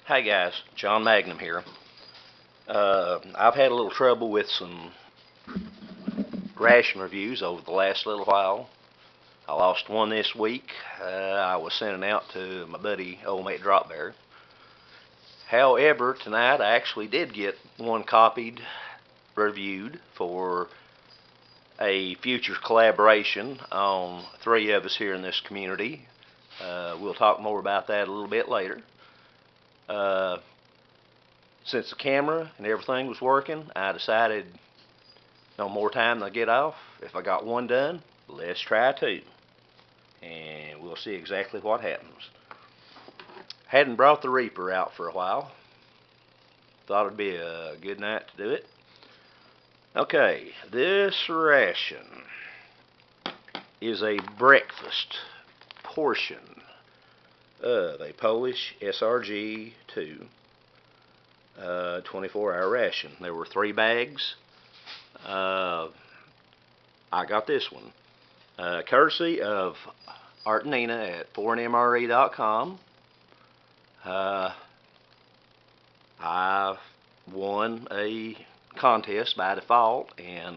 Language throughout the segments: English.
Hey guys, John Magnum here. I've had a little trouble with some ration reviews over the last little while. I lost one this week. I was sending out to my buddy Old Mate Drop Bear. However, tonight I actually did get one copied, reviewed for a future collaboration on three of us here in this community. We'll talk more about that a little bit later. Since the camera and everything was working, I decided no more time to get off. If I got one done, let's try two. And we'll see exactly what happens. Hadn't brought the Reaper out for a while. Thought it'd be a good night to do it. Okay, this ration is a breakfast portion of a Polish SRG 2 24-hour ration. There were 3 bags. I got this one courtesy of Art and Nina at 4nmre.com. I won a contest by default, and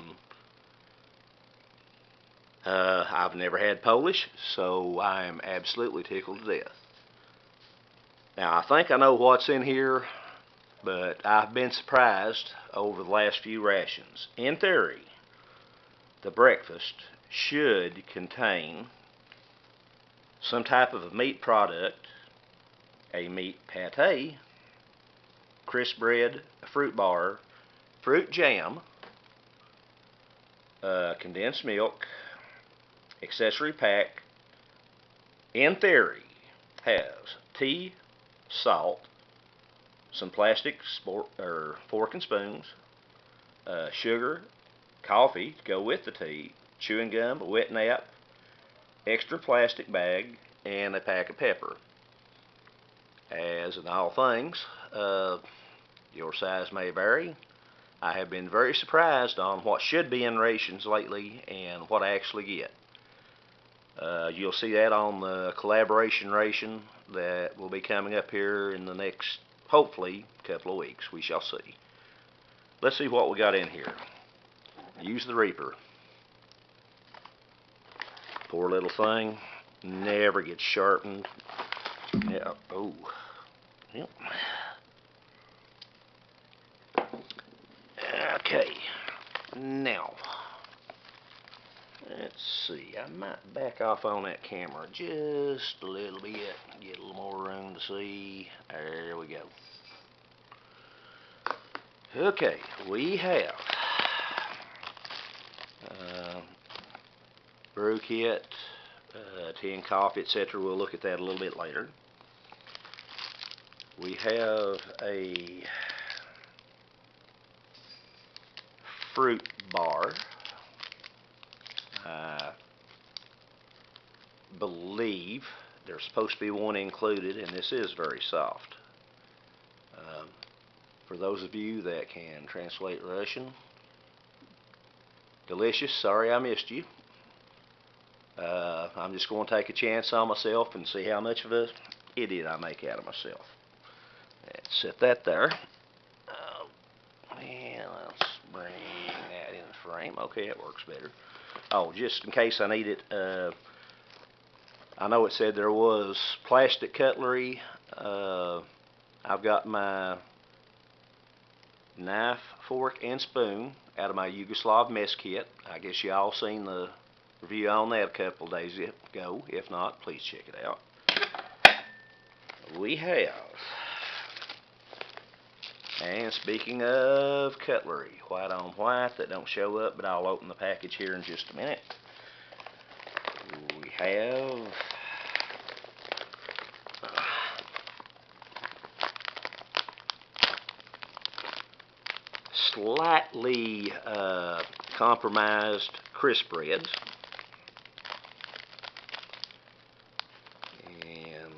I've never had Polish, so I am absolutely tickled to death. Now, I think I know what's in here, but I've been surprised over the last few rations. In theory, the breakfast should contain some type of a meat product, a meat pate, crisp bread, a fruit bar, fruit jam, condensed milk, accessory pack. In theory, has tea, salt, some plastic fork and spoons, sugar, coffee to go with the tea, chewing gum, a wet nap, extra plastic bag, and a pack of pepper. As in all things, your size may vary. I have been very surprised on what should be in rations lately and what I actually get. You'll see that on the collaboration ration that will be coming up here in the next, hopefully, couple of weeks. We shall see. Let's see what we got in here. Use the Reaper. Poor little thing. Never gets sharpened. Yeah. Oh. Yep. Okay. Now, let's see. I might back off on that camera just a little bit. Get a little more room to see. There we go. Okay, we have brew kit, tea and coffee, etc. We'll look at that a little bit later. We have a fruit bar. I believe there's supposed to be one included, and this is very soft. For those of you that can translate Russian, delicious. Sorry I missed you. I'm just going to take a chance on myself and see how much of an idiot I make out of myself. Let's set that there. And let's bring that in the frame. Okay, it works better. Oh, just in case I need it, I know it said there was plastic cutlery. I've got my knife, fork, and spoon out of my Yugoslav mess kit. I guess y'all seen the review on that a couple of days ago. If not, please check it out. We have, and speaking of cutlery, white on white that don't show up, but I'll open the package here in just a minute. We have slightly compromised crisp breads. And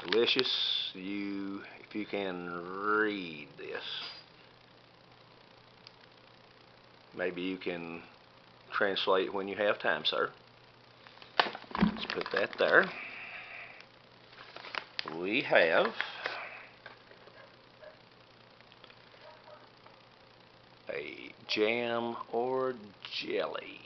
delicious. If you can read this, maybe you can translate when you have time, sir. Let's put that there. we have a jam or jelly.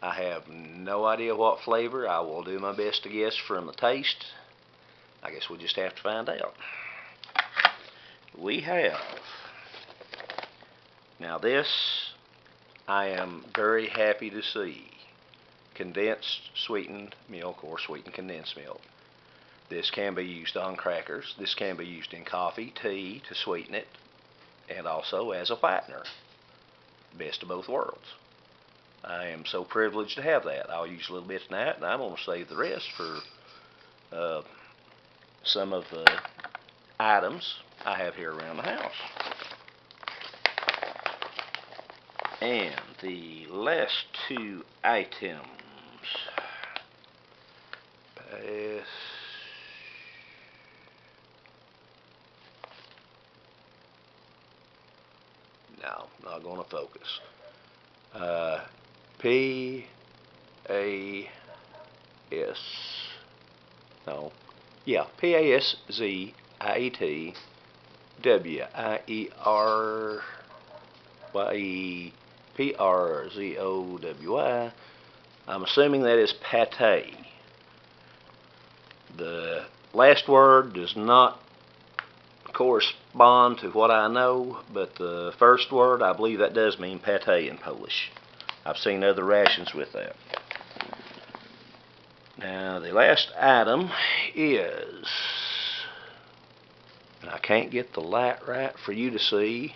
I have no idea what flavor. I will do my best to guess from the taste. I guess we'll just have to find out. We have, now this I am very happy to see, condensed sweetened milk or sweetened condensed milk. This can be used on crackers. This can be used in coffee, tea to sweeten it, and also as a whitener. Best of both worlds. I am so privileged to have that. I'll use a little bit tonight, and I'm going to save the rest for some of the items I have here around the house. And the last two items. No, not going to focus. P-A-S. No. Yeah, P-A-S-Z-I-E-W-I-E-P-R-Z-O-W-I. I'm assuming that is pate. The last word does not correspond to what I know, but the first word, I believe that does mean pate in Polish. I've seen other rations with that. Now the last item is, and I can't get the light right for you to see,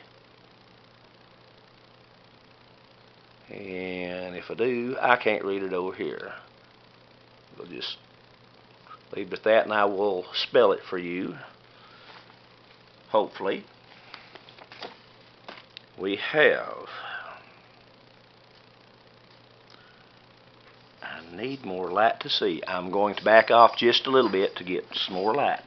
and if I do, I can't read it over here. We'll just leave it at that, and I will spell it for you, hopefully. We have, I need more light to see. I'm going to back off just a little bit to get some more light.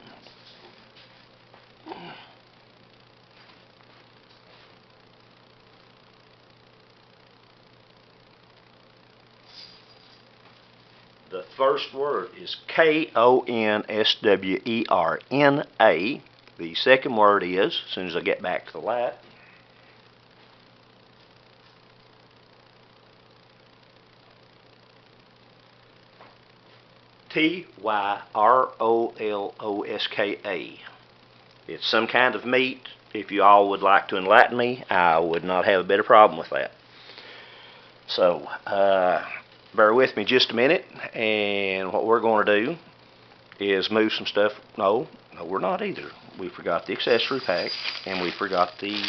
The first word is K-O-N-S-W-E-R-N-A. The second word is, as soon as I get back to the light, T-Y-R-O-L-O-S-K-A. It's some kind of meat. If you all would like to enlighten me, I would not have a better problem with that. So, bear with me just a minute, and what we're going to do is move some stuff. No, we're not either. We forgot the accessory pack, and we forgot the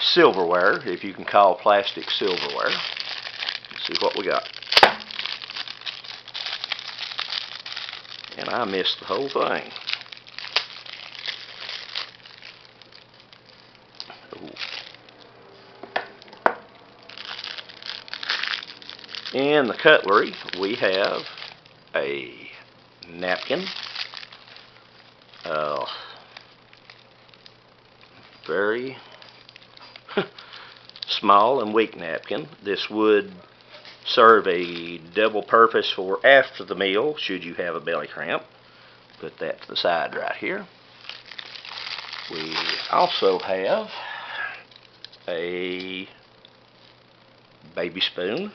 silverware, if you can call plastic silverware. Let's see what we got. And I missed the whole thing. Ooh. In the cutlery, we have a napkin, very small and weak napkin. This would serve a double purpose for after the meal, should you have a belly cramp. Put that to the side right here. We also have a baby spoon.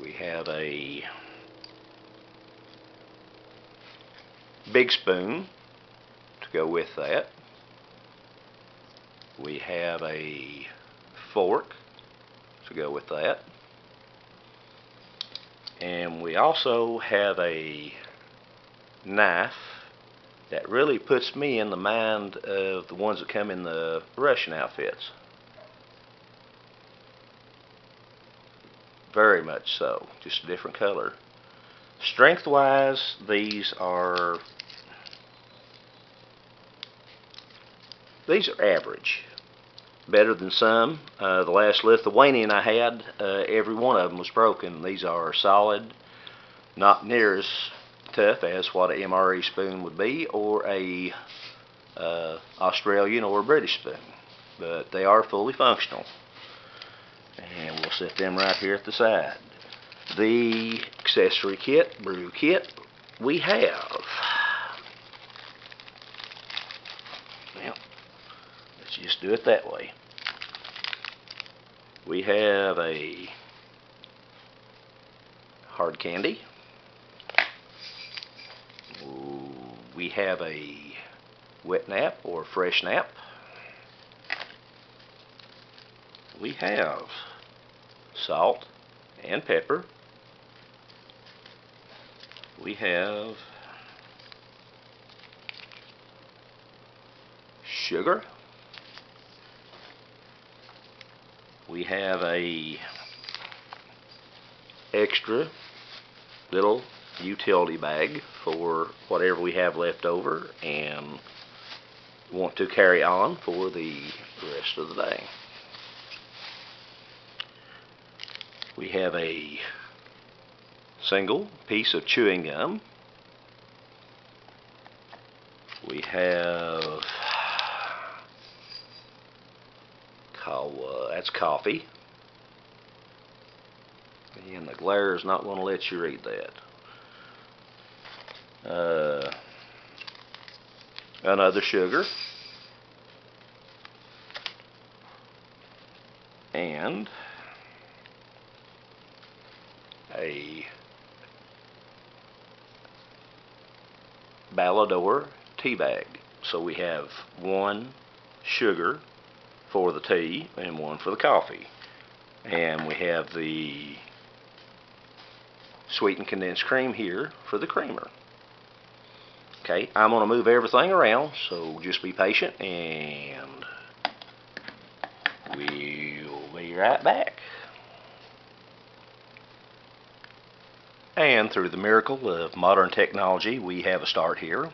We have a big spoon to go with that. We have a fork to go with that. And we also have a knife that really puts me in the mind of the ones that come in the Russian outfits. Very much so, just a different color. Strength-wise, these are average. Better than some. The last Lithuanian I had, every one of them was broken. These are solid, not near as tough as what an MRE spoon would be, or a Australian or a British spoon, but they are fully functional. And we'll set them right here at the side. The accessory kit, brew kit, we have. Well, let's just do it that way. We have a hard candy. We have a wet nap or fresh nap. We have salt and pepper. We have sugar. We have a extra little utility bag for whatever we have left over and want to carry on for the rest of the day. We have a single piece of chewing gum. We have that's coffee. And the glare is not going to let you read that. Another sugar. And a Ballador tea bag. So we have one sugar for the tea and one for the coffee. And we have the sweetened condensed cream here for the creamer. Okay, I'm going to move everything around, so just be patient and we'll be right back. And through the miracle of modern technology, we have a start here.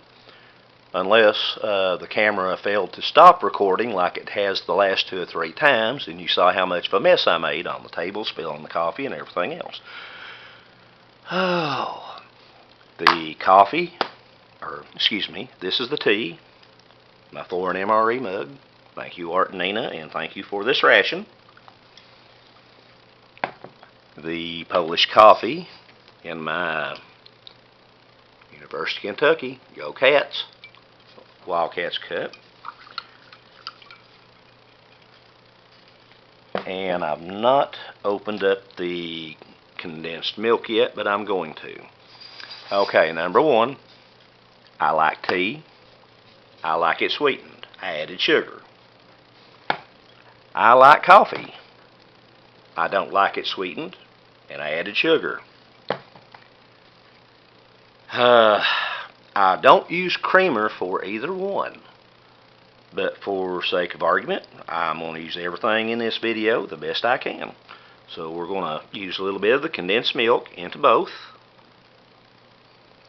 Unless the camera failed to stop recording like it has the last 2 or 3 times, and you saw how much of a mess I made on the table, spilling the coffee and everything else. Oh, the coffee, or excuse me, this is the tea, my Thorin MRE mug. Thank you, Art and Nina, and thank you for this ration. The Polish coffee in my University of Kentucky, Go Cats, Wildcats cup. And I've not opened up the condensed milk yet, but I'm going to. Okay, number 1, I like tea. I like it sweetened. I added sugar. I like coffee. I don't like it sweetened, and I added sugar. I don't use creamer for either one, but for sake of argument, I'm going to use everything in this video the best I can. So we're going to use a little bit of the condensed milk into both.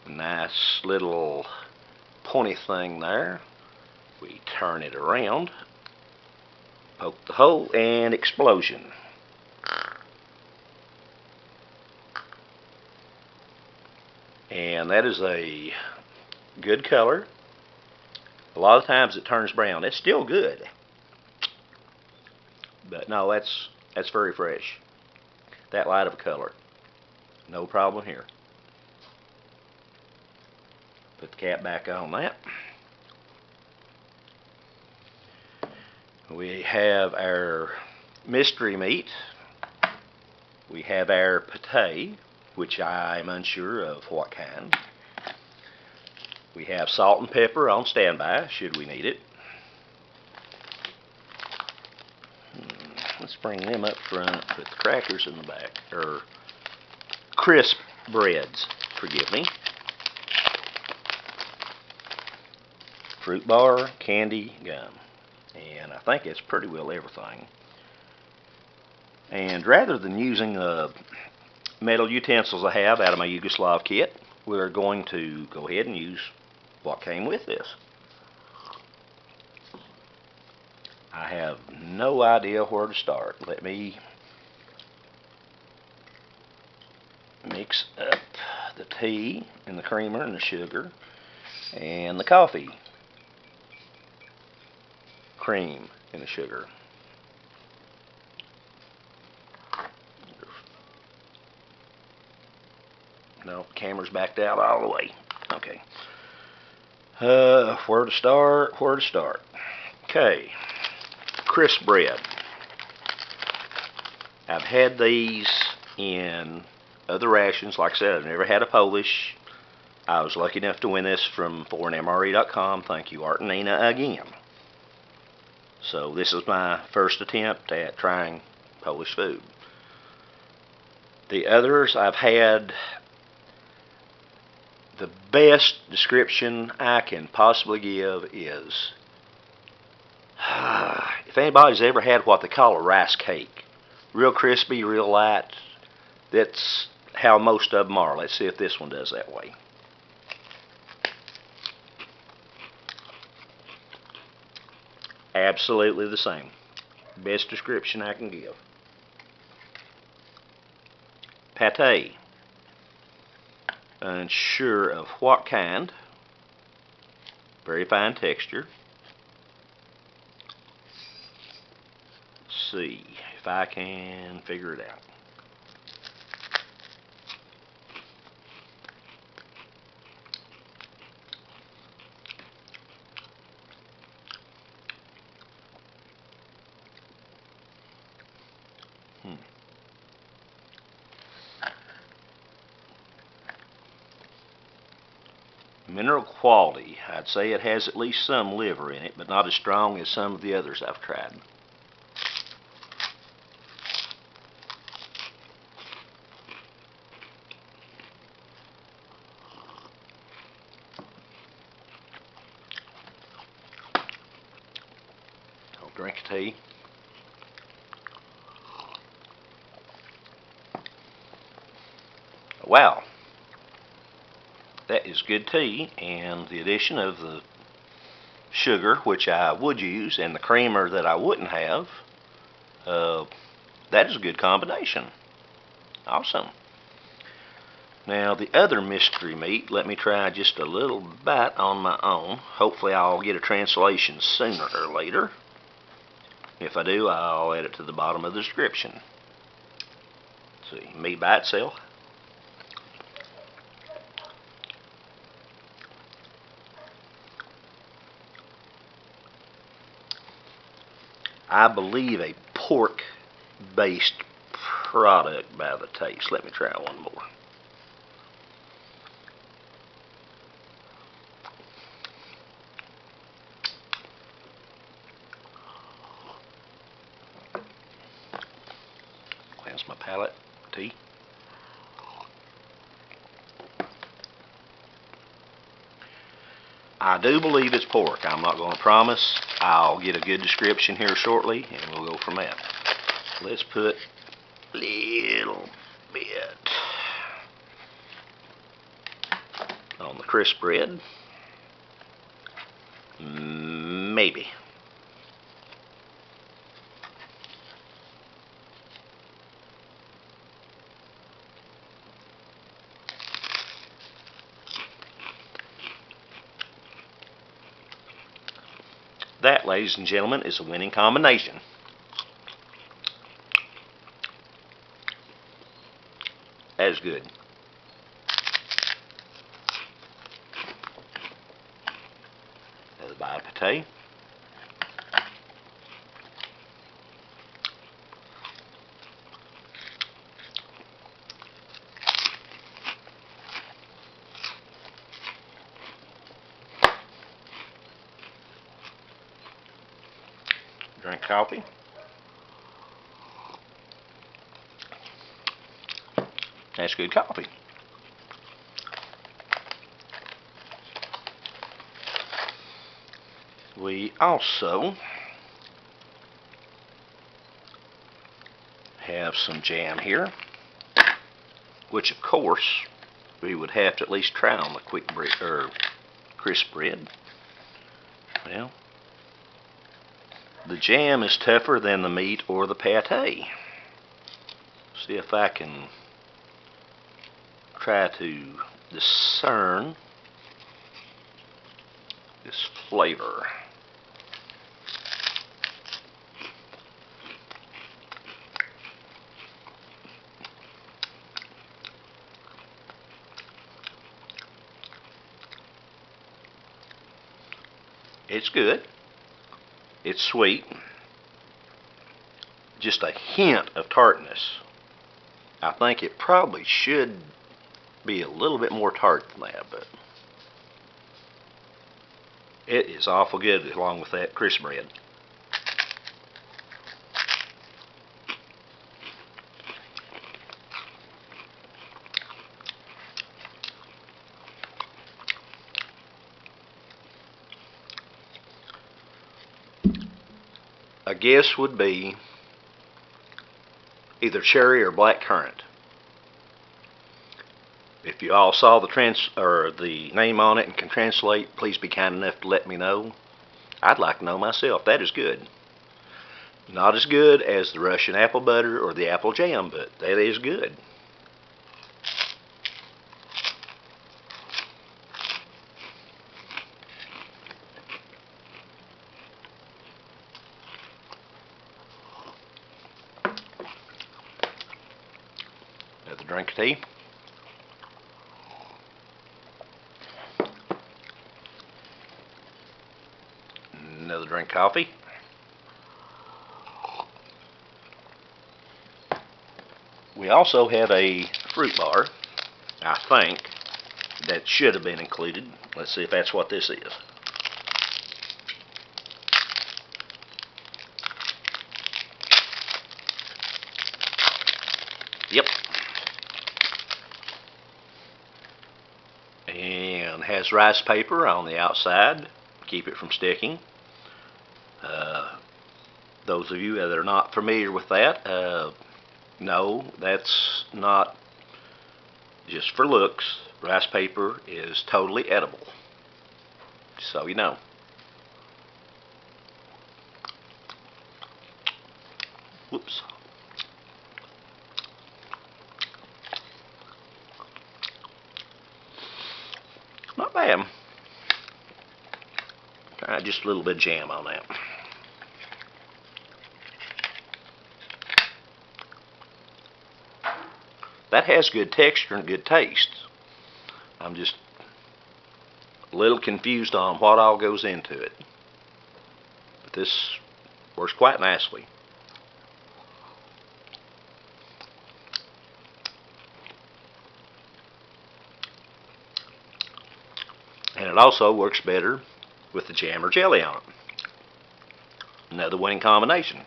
Nice little pointy thing there. We turn it around, poke the hole, and explosion. And that is a good color. A lot of times it turns brown. It's still good, but no, that's very fresh. That light of a color, no problem here. Put the cap back on that. We have our mystery meat. We have our pate, which I'm unsure of what kind. We have salt and pepper on standby, should we need it. Let's bring them up front, put the crackers in the back, or crisp breads, forgive me. Fruit bar, candy, gum. And I think it's pretty well everything. And rather than using metal utensils I have out of my Yugoslav kit, we're going to go ahead and use what came with this. I have no idea where to start. Let me mix up the tea and the creamer and the sugar and the coffee, cream and the sugar. No, camera's backed out all the way. Okay. Where to start? Okay. Crisp bread. I've had these in other rations. Like I said, I've never had a Polish. I was lucky enough to win this from foreignmre.com. Thank you, Art and Nina, again. So this is my first attempt at trying Polish food. The others I've had. The best description I can possibly give is, if anybody's ever had what they call a rice cake, real crispy, real light, that's how most of them are. Let's see if this one does that way. Absolutely the same. Best description I can give. Pate. Unsure of what kind. Very fine texture. Let's see if I can figure it out. Mineral quality, I'd say it has at least some liver in it, but not as strong as some of the others I've tried. I'll drink a tea. Wow. That is good tea, and the addition of the sugar, which I would use, and the creamer that I wouldn't have, that is a good combination. Awesome. Now the other mystery meat, let me try just a little bite on my own. Hopefully I'll get a translation sooner or later. If I do, I'll add it to the bottom of the description. Let's see, meat by itself. I believe a pork-based product by the taste. Let me try one more. Cleanse my palate. Tea. I do believe it's pork. I'm not going to promise. I'll get a good description here shortly, and we'll go from that. Let's put a little bit on the crisp bread. Maybe. That, ladies and gentlemen, is a winning combination. That is good. Another bite of pate. Drink coffee. That's good coffee. We also have some jam here, which of course we would have to at least try on the quick bread or crisp bread. Well, the jam is tougher than the meat or the pate. See if I can try to discern this flavor. It's good. It's sweet. Just a hint of tartness. I think it probably should be a little bit more tart than that, but it is awful good along with that crisp bread. A guess would be either cherry or black currant. If you all saw the name on it and can translate, please be kind enough to let me know. I'd like to know myself. That is good. Not as good as the Russian apple butter or the apple jam, but that is good. Another drink of tea. Another drink of coffee. We also have a fruit bar, I think, that should have been included. Let's see if that's what this is. Yep. And has rice paper on the outside, keep it from sticking. Those of you that are not familiar with that, no, that's not just for looks. Rice paper is totally edible, so you know. Whoops. Not bad. Try just a little bit of jam on that. That has good texture and good taste. I'm just a little confused on what all goes into it. But this works quite nicely. And it also works better with the jam or jelly on it. Another winning combination.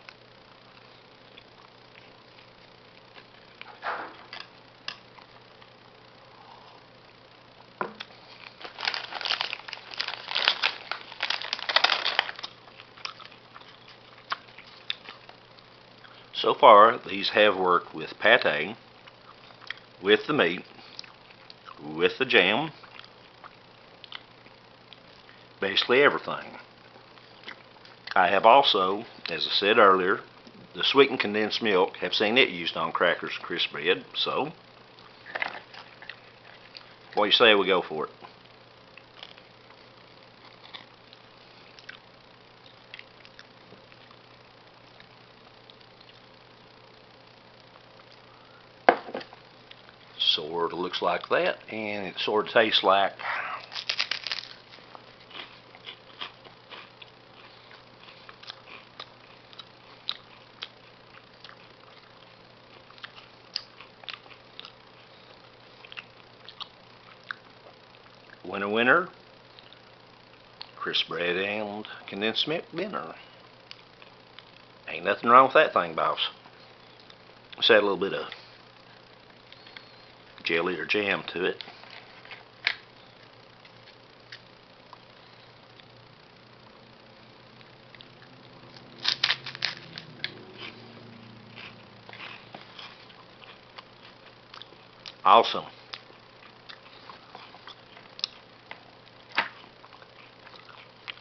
So far, these have worked with pate, with the meat, with the jam, basically everything. I have also, as I said earlier, the sweetened condensed milk, have seen it used on crackers and crisp bread, so what do you say we go for it? Sort of looks like that, and it sort of tastes like winner, crisp bread and condensed milk dinner. Ain't nothing wrong with that thing, boss. Let's add a little bit of jelly or jam to it. Awesome.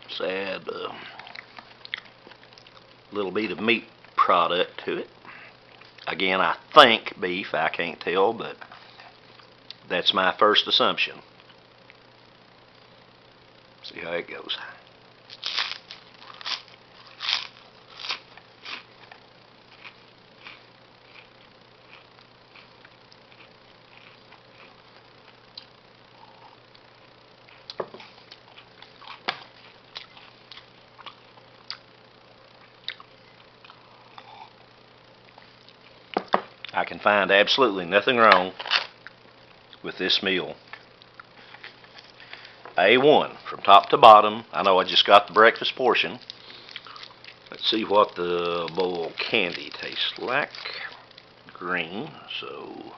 Let's add a little bit of meat product to it. Again, I think beef, I can't tell, but that's my first assumption. See how it goes. I can find absolutely nothing wrong with this meal. A1 from top to bottom. I know I just got the breakfast portion. Let's see what the bowl candy tastes like. Green, so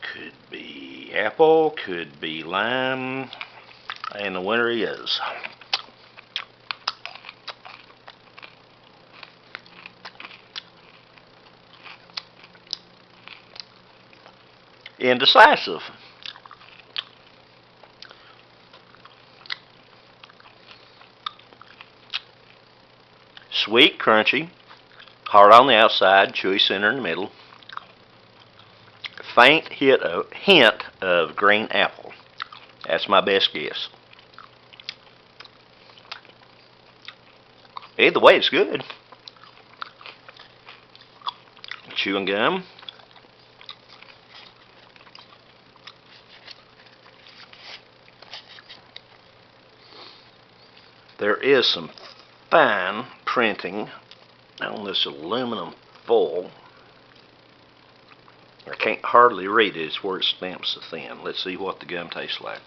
could be apple, could be lime, and the winner is indecisive. Sweet, crunchy, hard on the outside, chewy center in the middle. Faint hint of green apple. That's my best guess. Either way, it's good. Chewing gum. There is some fine printing on this aluminum foil. I can't hardly read it. It's where it stamps so thin. Let's see what the gum tastes like.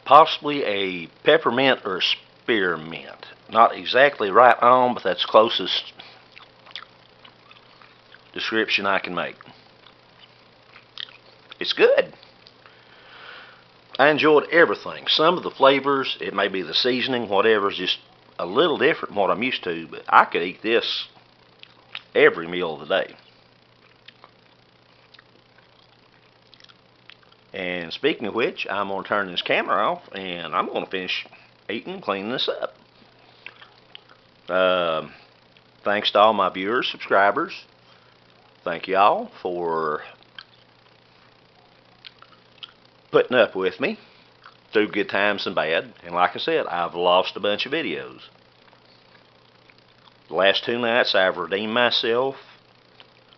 Possibly a peppermint or spearmint. Not exactly right on, but that's closest description I can make. It's good. I enjoyed everything. Some of the flavors, it may be the seasoning, whatever, is just a little different from what I'm used to, but I could eat this every meal of the day. And speaking of which, I'm going to turn this camera off and I'm going to finish eating and cleaning this up. Thanks to all my viewers, subscribers. Thank y'all for putting up with me through good times and bad. And like I said, I've lost a bunch of videos. The last 2 nights I've redeemed myself.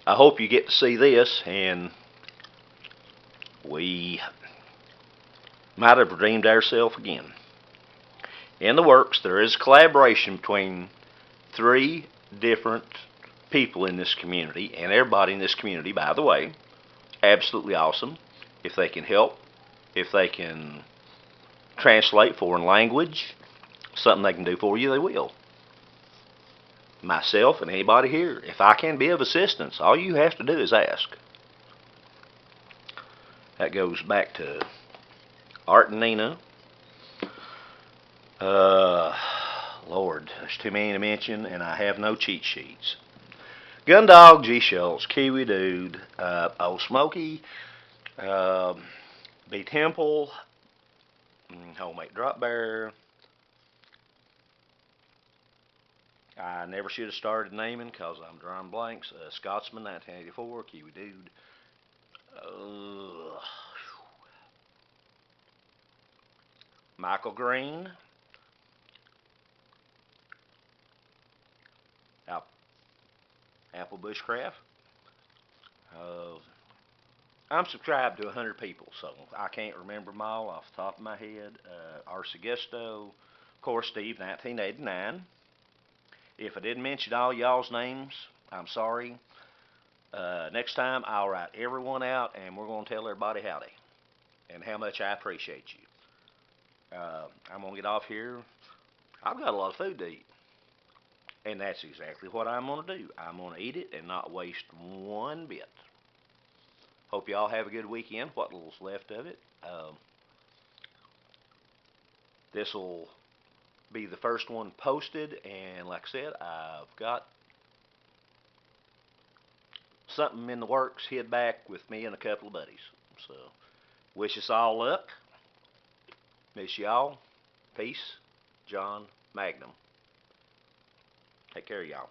I hope you get to see this, and we might have redeemed ourselves again. In the works, there is a collaboration between 3 different people in this community, and everybody in this community, by the way, absolutely awesome. If they can help, if they can translate foreign language, something they can do for you, they will. Myself and anybody here, if I can be of assistance, all you have to do is ask. That goes back to Art and Nina. Lord, there's too many to mention, and I have no cheat sheets. Gundog, G Schultz, Kiwi Dude, Old Smoky, B Temple, Homemade Drop Bear. I never should have started naming because I'm drawing blanks. Scotsman 1984, Kiwi Dude. Michael Green. Apple Bushcraft. I'm subscribed to 100 people, so I can't remember them all off the top of my head. Arce Gusto, of course, Steve, 1989. If I didn't mention all y'all's names, I'm sorry. Next time, I'll write everyone out, and we're going to tell everybody howdy and how much I appreciate you. I'm going to get off here. I've got a lot of food to eat. And that's exactly what I'm going to do. I'm going to eat it and not waste one bit. Hope y'all have a good weekend, what little's left of it. This will be the first one posted, and like I said, I've got something in the works, hid back with me and a couple of buddies. So, wish us all luck. Miss y'all. Peace. John Magnum. Take care of y'all.